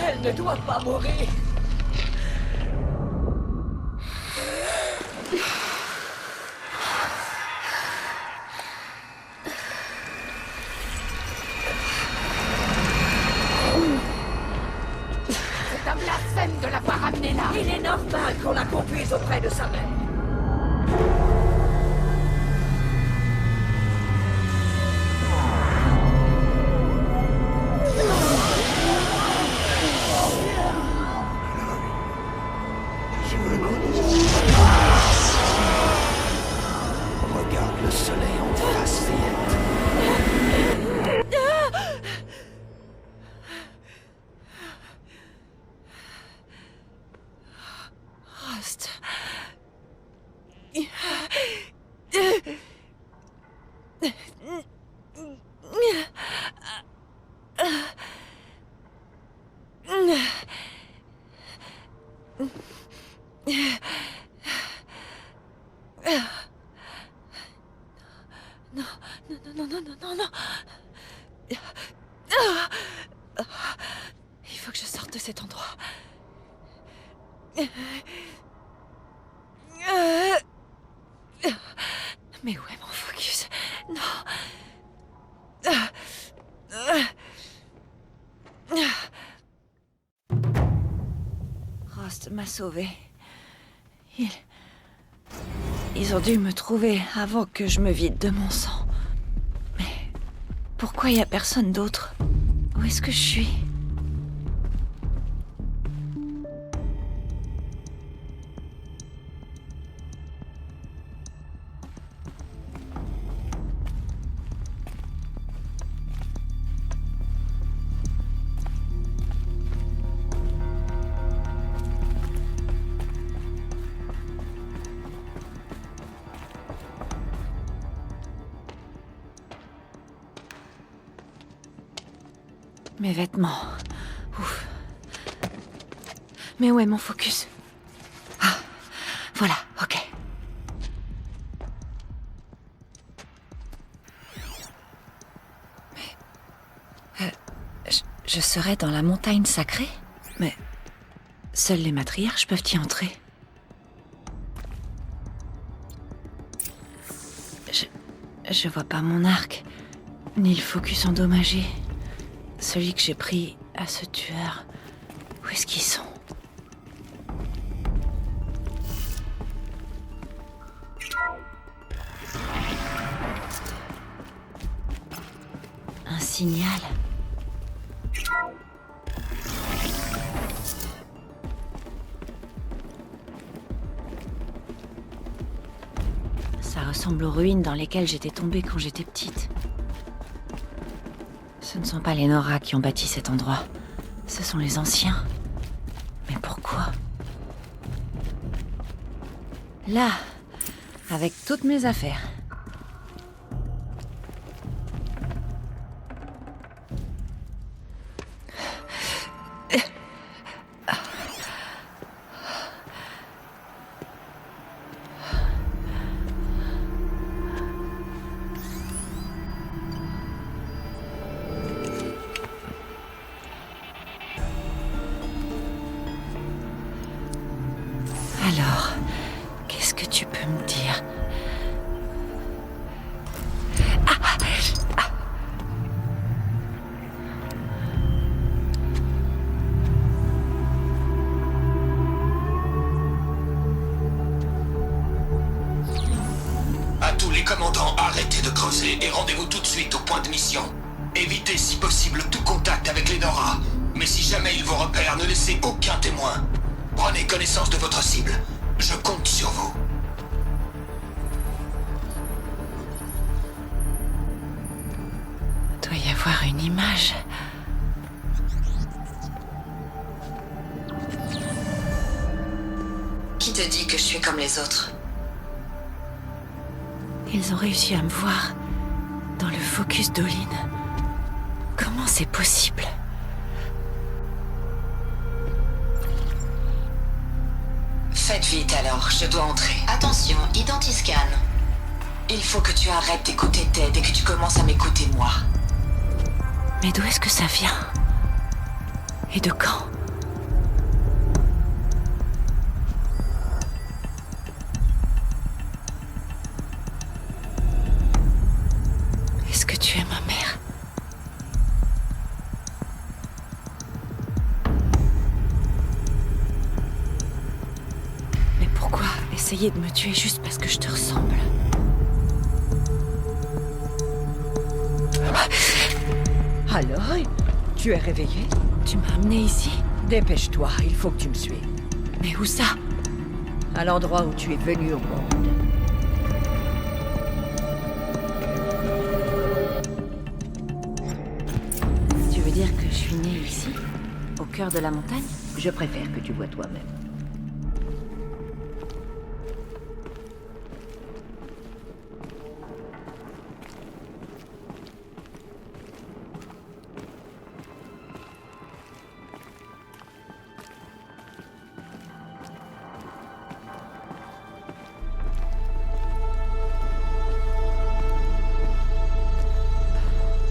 Elle ne doit pas mourir. C'est un blasphème de l'avoir ramenée là. Il est normal qu'on la conduise auprès de sa mère. Regarde le soleil en face, fillette. Rost. Non, non, non, non, non, non, non. Il faut que je sorte de cet endroit. Mais où est mon focus? Non. Rost m'a sauvée. Ils ont dû me trouver avant que je me vide de mon sang. Mais pourquoi il n'y a personne d'autre? Où est-ce que je suis? Mes vêtements. Ouf. Mais où est mon focus? Ah, voilà, ok. Mais... je serais dans la montagne sacrée? Mais... seules les matriarches peuvent y entrer. Je vois pas mon arc, ni le focus endommagé. Celui que j'ai pris à ce tueur. Où est-ce qu'ils sont? Un signal. Ça ressemble aux ruines dans lesquelles j'étais tombée quand j'étais petite. Ce ne sont pas les Nora qui ont bâti cet endroit. Ce sont les anciens. Mais pourquoi? Là, avec toutes mes affaires. Alors, qu'est-ce que tu peux me dire? À tous les commandants, arrêtez de creuser et rendez-vous tout de suite au point de mission. Évitez si possible tout contact avec les Nora. Mais si jamais ils vous repèrent, ne laissez aucun témoin. Prenez connaissance de votre cible. Je compte sur vous. Il doit y avoir une image. Qui te dit que je suis comme les autres? Ils ont réussi à me voir dans le focus d'Olin. Comment c'est possible? Faites vite alors, je dois entrer. Attention, identiscan. Il faut que tu arrêtes d'écouter Ted et que tu commences à m'écouter moi. Mais d'où est-ce que ça vient? Et de quand? Est-ce que tu es ma mère? Mais pourquoi essayer de me tuer juste parce que je te ressemble? Alors, tu es réveillé? Tu m'as amené ici? Dépêche-toi, il faut que tu me suives. Mais où ça? À l'endroit où tu es venu au monde. Tu veux dire que je suis née ici? Au cœur de la montagne? Je préfère que tu vois toi-même.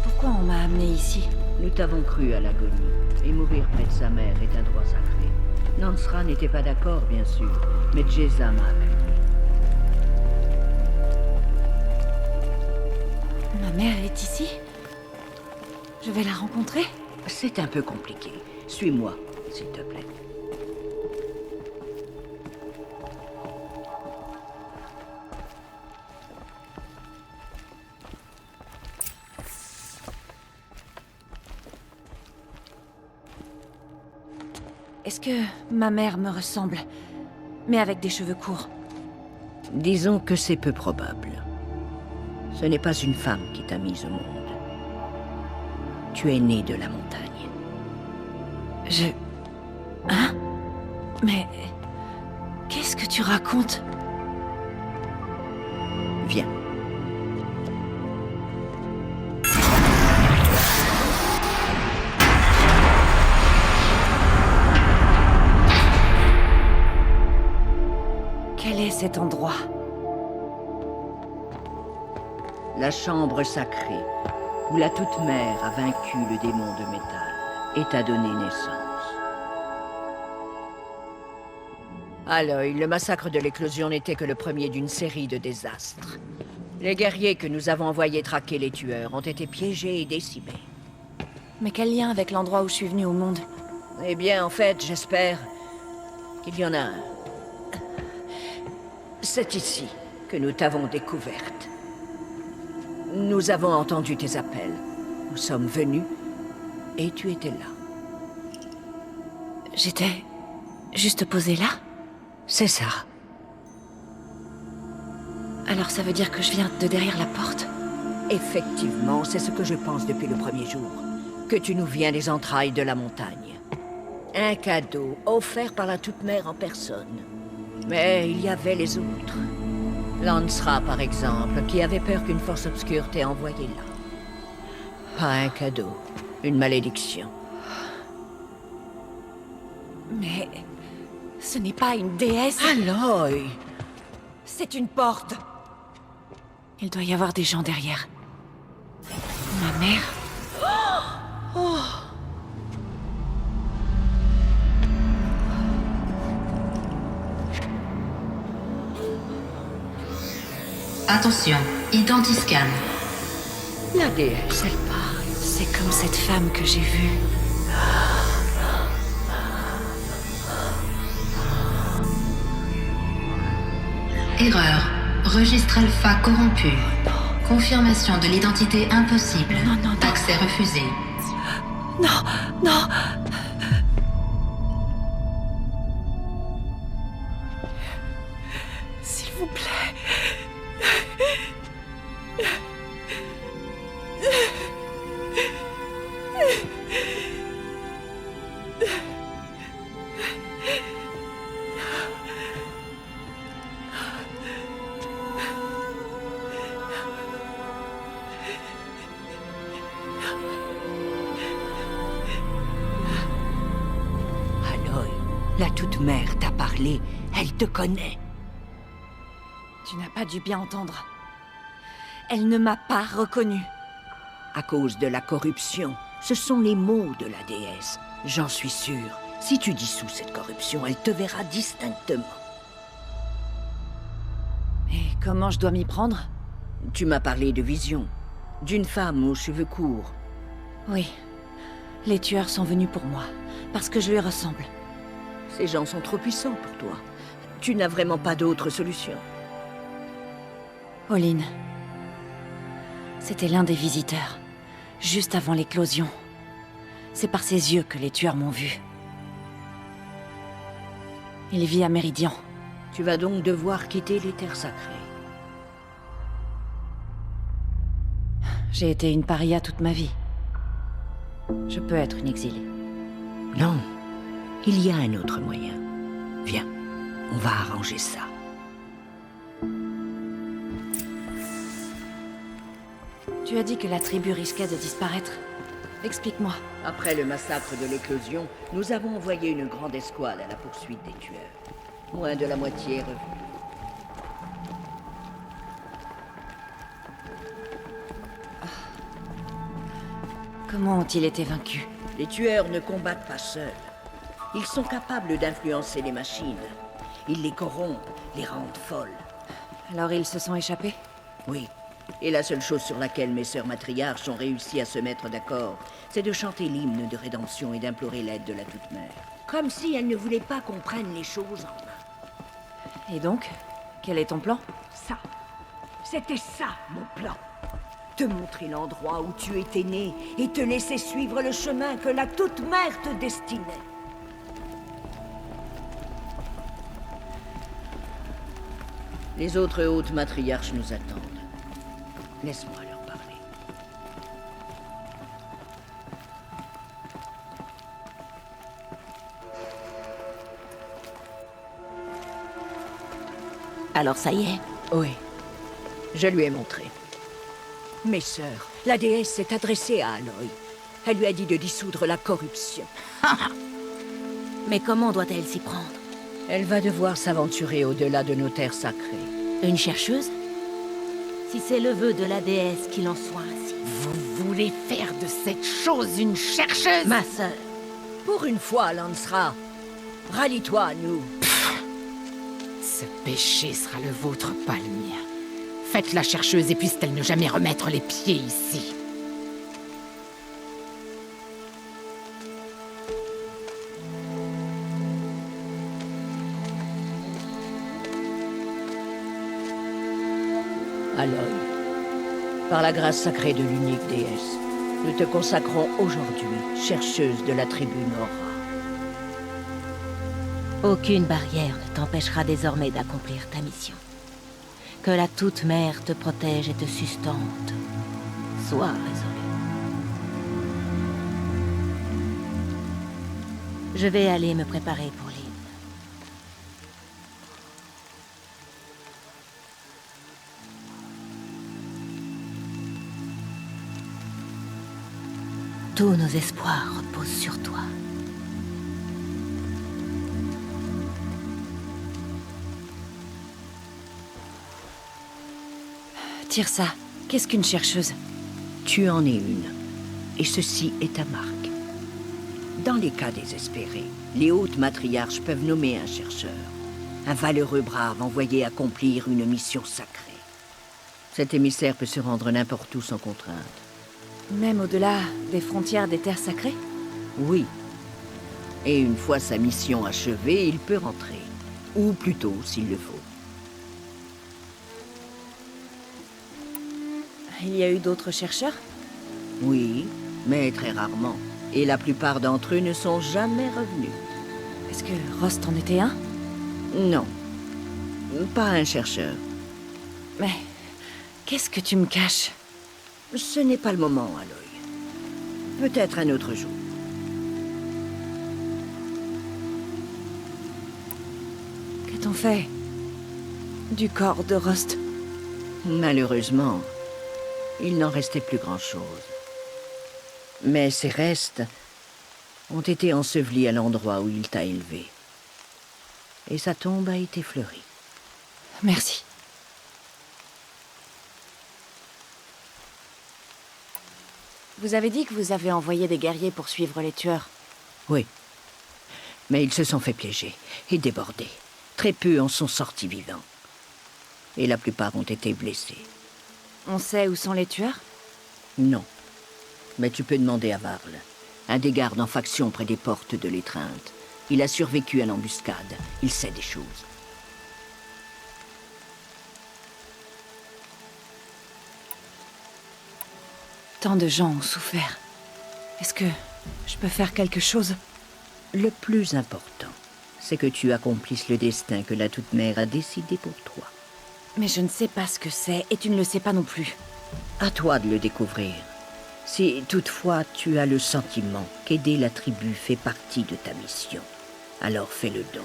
Pourquoi on m'a amené ici? Nous t'avons cru à l'agonie, et mourir près de sa mère est un droit sacré. Nansra n'était pas d'accord, bien sûr, mais Jeza m'a appuyé. Ma mère est ici? Je vais la rencontrer? C'est un peu compliqué. Suis-moi, s'il te plaît. Est-ce que ma mère me ressemble? Mais avec des cheveux courts. Disons que c'est peu probable. Ce n'est pas une femme qui t'a mise au monde. Tu es né de la montagne. Hein? Mais... Qu'est-ce que tu racontes? Viens. Quel est cet endroit? La chambre sacrée, où la Toute-Mère a vaincu le démon de métal et t'a donné naissance. Aloy, le massacre de l'éclosion n'était que le premier d'une série de désastres. Les guerriers que nous avons envoyés traquer les tueurs ont été piégés et décimés. Mais quel lien avec l'endroit où je suis venue au monde? Eh bien, en fait, j'espère qu'il y en a un. C'est ici que nous t'avons découverte. Nous avons entendu tes appels. Nous sommes venus et tu étais là. J'étais... juste posée là? C'est ça. Alors ça veut dire que je viens de derrière la porte? Effectivement, c'est ce que je pense depuis le premier jour. Que tu nous viens des entrailles de la montagne. Un cadeau offert par la Toute-Mère en personne. Mais il y avait les autres. Lancera, par exemple, qui avait peur qu'une force obscure t'ait envoyé là. Pas un cadeau, une malédiction. Mais... ce n'est pas une déesse, Aloy! c'est une porte! Il doit y avoir des gens derrière. Ma mère? Attention, identiscan. La déesse, elle parle. C'est comme cette femme que j'ai vue. Erreur. Registre alpha corrompu. Confirmation de l'identité impossible. Non, non, non. Accès refusé. Non, non! S'il vous plaît. mère t'a parlé, elle te connaît. Tu n'as pas dû bien entendre. Elle ne m'a pas reconnue. À cause de la corruption, ce sont les mots de la déesse. J'en suis sûre. Si tu dissous cette corruption, elle te verra distinctement. Et comment je dois m'y prendre? Tu m'as parlé de vision. D'une femme aux cheveux courts. Oui. Les tueurs sont venus pour moi, parce que je lui ressemble. Ces gens sont trop puissants pour toi. Tu n'as vraiment pas d'autre solution. Olin. C'était l'un des visiteurs, juste avant l'éclosion. C'est par ses yeux que les tueurs m'ont vu. Il vit à Méridian. Tu vas donc devoir quitter les terres sacrées. J'ai été une paria toute ma vie. Je peux être une exilée. Non, il y a un autre moyen. Viens, on va arranger ça. Tu as dit que la tribu risquait de disparaître. Explique-moi. Après le massacre de l'éclosion, nous avons envoyé une grande escouade à la poursuite des tueurs. Moins de la moitié est revenue. Comment ont-ils été vaincus? Les tueurs ne combattent pas seuls. Ils sont capables d'influencer les machines. Ils les corrompent, les rendent folles. Alors ils se sont échappés? Oui. Et la seule chose sur laquelle mes sœurs matriarches ont réussi à se mettre d'accord, c'est de chanter l'hymne de rédemption et d'implorer l'aide de la Toute-Mère. Comme si elles ne voulaient pas qu'on prenne les choses en main. Et donc, quel est ton plan? Ça, c'était ça, mon plan. Te montrer l'endroit où tu étais né et te laisser suivre le chemin que la Toute-Mère te destinait. Les autres hautes matriarches nous attendent. Laisse-moi leur parler. Alors ça y est. Oui, je lui ai montré. Mes sœurs, la déesse s'est adressée à Aloy. Elle lui a dit de dissoudre la corruption. Mais comment doit-elle s'y prendre? Elle va devoir s'aventurer au-delà de nos terres sacrées. Une chercheuse? Si c'est le vœu de la déesse qu'il en soit ainsi. Vous voulez faire de cette chose une chercheuse? Ma sœur. Pour une fois, Lancera, rallie-toi à nous. Ce péché sera le vôtre, pas le mien. Faites la chercheuse et puisse-t-elle ne jamais remettre les pieds ici. Aloy, par la grâce sacrée de l'unique déesse, nous te consacrons aujourd'hui chercheuse de la tribu Nora. Aucune barrière ne t'empêchera désormais d'accomplir ta mission. Que la Toute-Mère te protège et te sustente. Sois résolu. Je vais aller me préparer pour l'hymne. Tous nos espoirs reposent sur toi. Tirsa, qu'est-ce qu'une chercheuse? Tu en es une, et ceci est ta marque. Dans les cas désespérés, les hautes matriarches peuvent nommer un chercheur, un valeureux brave envoyé accomplir une mission sacrée. Cet émissaire peut se rendre n'importe où sans contrainte. Même au-delà des frontières des terres sacrées? Oui. Et une fois sa mission achevée, il peut rentrer. Ou plutôt, s'il le faut. Il y a eu d'autres chercheurs? Oui, mais très rarement. Et la plupart d'entre eux ne sont jamais revenus. Est-ce que Rost en était un? Non. Pas un chercheur. Mais qu'est-ce que tu me caches? Ce n'est pas le moment, Aloy. Peut-être un autre jour. Qu'a-t-on fait du corps de Rost? Malheureusement, il n'en restait plus grand-chose. Mais ses restes ont été ensevelis à l'endroit où il t'a élevé. Et sa tombe a été fleurie. Merci. Vous avez dit que vous avez envoyé des guerriers pour suivre les tueurs. Oui. Mais ils se sont fait piéger et déborder. Très peu en sont sortis vivants. Et la plupart ont été blessés. On sait où sont les tueurs? Non. Mais tu peux demander à Varl. Un des gardes en faction près des portes de l'étreinte. Il a survécu à l'embuscade. Il sait des choses. Tant de gens ont souffert. Est-ce que je peux faire quelque chose? Le plus important, c'est que tu accomplisses le destin que la Toute-Mère a décidé pour toi. Mais je ne sais pas ce que c'est, et tu ne le sais pas non plus. À toi de le découvrir. Si toutefois tu as le sentiment qu'aider la tribu fait partie de ta mission, alors fais-le donc.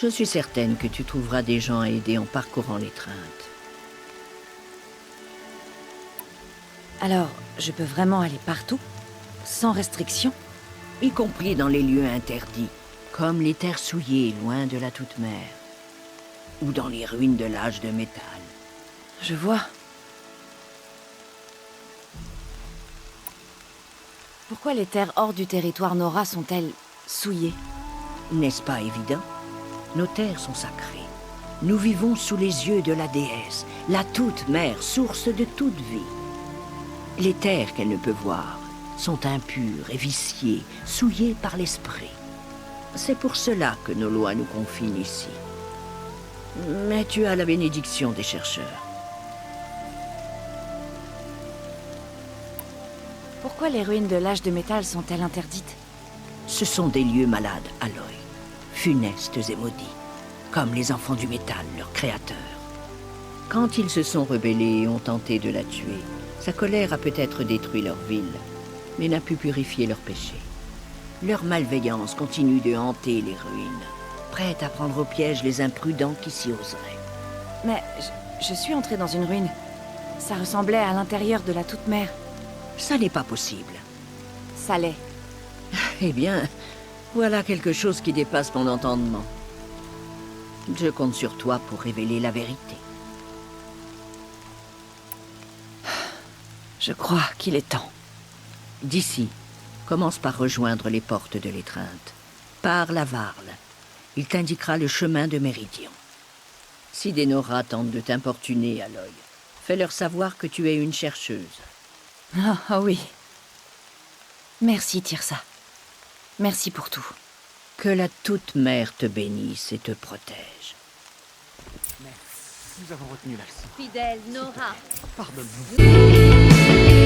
Je suis certaine que tu trouveras des gens à aider en parcourant l'étreinte. Alors, je peux vraiment aller partout? Sans restriction? Y compris dans les lieux interdits, comme les terres souillées loin de la Toute-Mère, ou dans les ruines de l'âge de métal. Je vois. Pourquoi les terres hors du territoire Nora sont-elles souillées? N'est-ce pas évident? Nos terres sont sacrées. Nous vivons sous les yeux de la déesse, la Toute-Mère, source de toute vie. Les terres qu'elle ne peut voir sont impures et viciées, souillées par l'esprit. C'est pour cela que nos lois nous confinent ici. Mais tu as la bénédiction des chercheurs. Pourquoi les ruines de l'âge de métal sont-elles interdites? Ce sont des lieux malades, Aloy, funestes et maudits, comme les enfants du métal, leur créateur. Quand ils se sont rebellés et ont tenté de la tuer, sa colère a peut-être détruit leur ville, mais n'a pu purifier leurs péchés. Leur malveillance continue de hanter les ruines, prête à prendre au piège les imprudents qui s'y oseraient. Mais je suis entrée dans une ruine. Ça ressemblait à l'intérieur de la Toute-Mère. Ça n'est pas possible. Ça l'est. Eh bien, voilà quelque chose qui dépasse mon entendement. Je compte sur toi pour révéler la vérité. Je crois qu'il est temps. D'ici, commence par rejoindre les portes de l'étreinte. Parle à Varl. Il t'indiquera le chemin de Méridian. Si des Nora tentent de t'importuner, Aloy, fais-leur savoir que tu es une chercheuse. Ah oui. Merci, Tirsa. Merci pour tout. Que la Toute-Mère te bénisse et te protège. Nous avons retenu la leçon. Fidèle Nora. Pardonne-nous.